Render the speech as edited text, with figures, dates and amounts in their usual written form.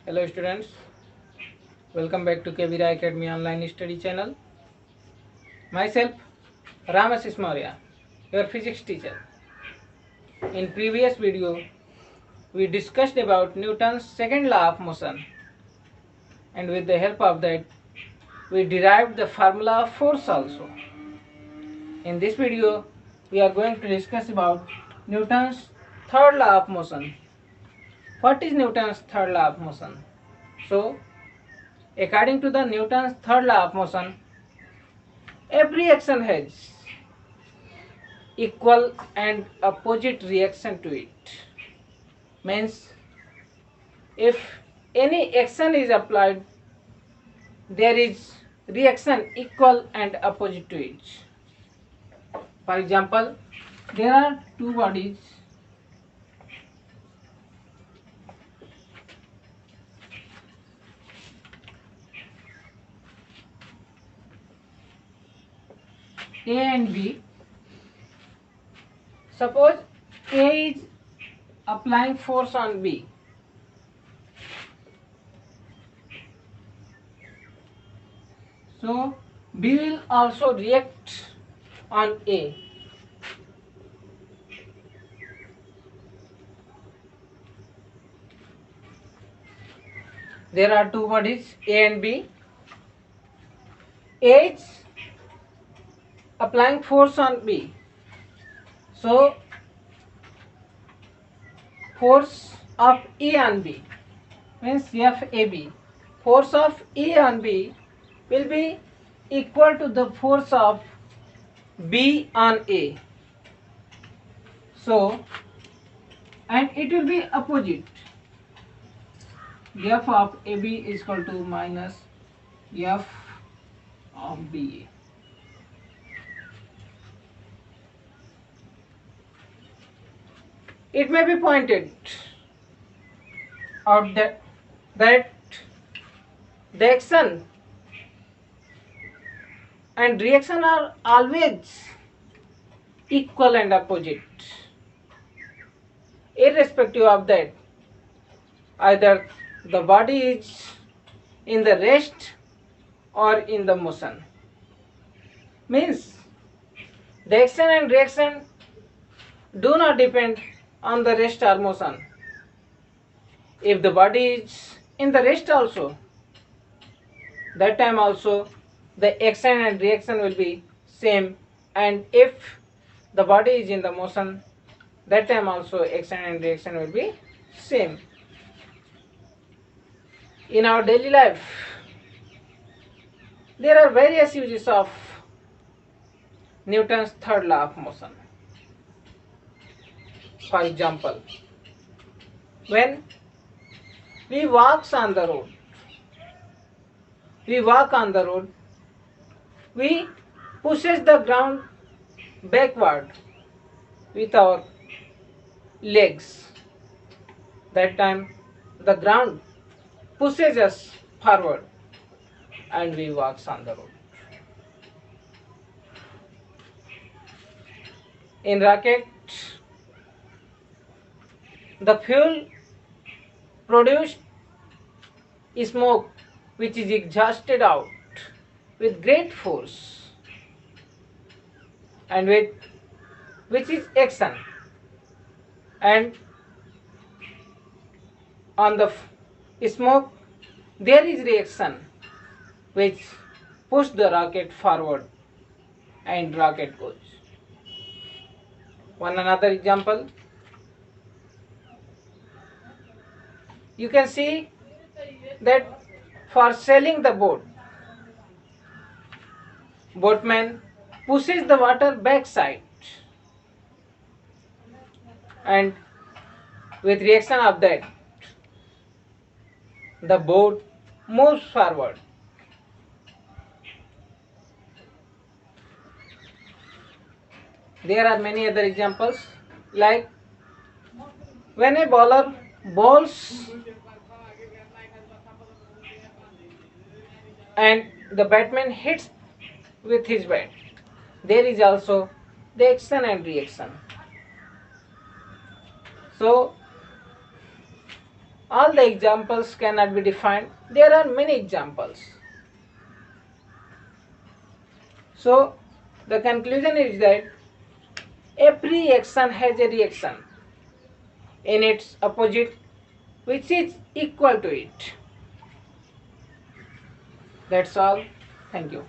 Hello students, welcome back to KVRA Academy online study channel. Myself Ramasys Maurya, your physics teacher. In previous video, we discussed about Newton's second law of motion, and with the help of that, we derived the formula of force also. In this video, we are going to discuss about Newton's third law of motion. What is Newton's third law of motion? So, according to the Newton's third law of motion, every action has equal and opposite reaction to it. Means if any action is applied, there is reaction equal and opposite to it. For example, there are two bodies A and B. Suppose A is applying force on B. So B will also react on A. There are two bodies A and B. A is applying force on B. So force of E on B means FAB. Force of E on B will be equal to the force of B on A. So, and it will be opposite. F of AB is equal to minus F of BA. It may be pointed out that the action and reaction are always equal and opposite, irrespective of that either the body is in the rest or in the motion. Means the action and reaction do not depend on the rest or motion. If the body is in the rest also, that time also the action and reaction will be same, and if the body is in the motion, that time also action and reaction will be same. In our daily life, there are various uses of Newton's third law of motion. For example, when we walk on the road, we pushes the ground backward with our legs. That time the ground pushes us forward and we walk on the road. In rocket, the fuel produced smoke which is exhausted out with great force and which is action, and on the smoke there is reaction which push the rocket forward and rocket goes. One another example, you can see that for sailing the boat, boatman pushes the water backside and with reaction of that the boat moves forward. There are many other examples, like when a bowler bowls and the batsman hits with his bat, there is also the action and reaction. So all the examples cannot be defined. There are many examples. So the conclusion is that every action has a reaction in its opposite which is equal to it. That's all. Thank you.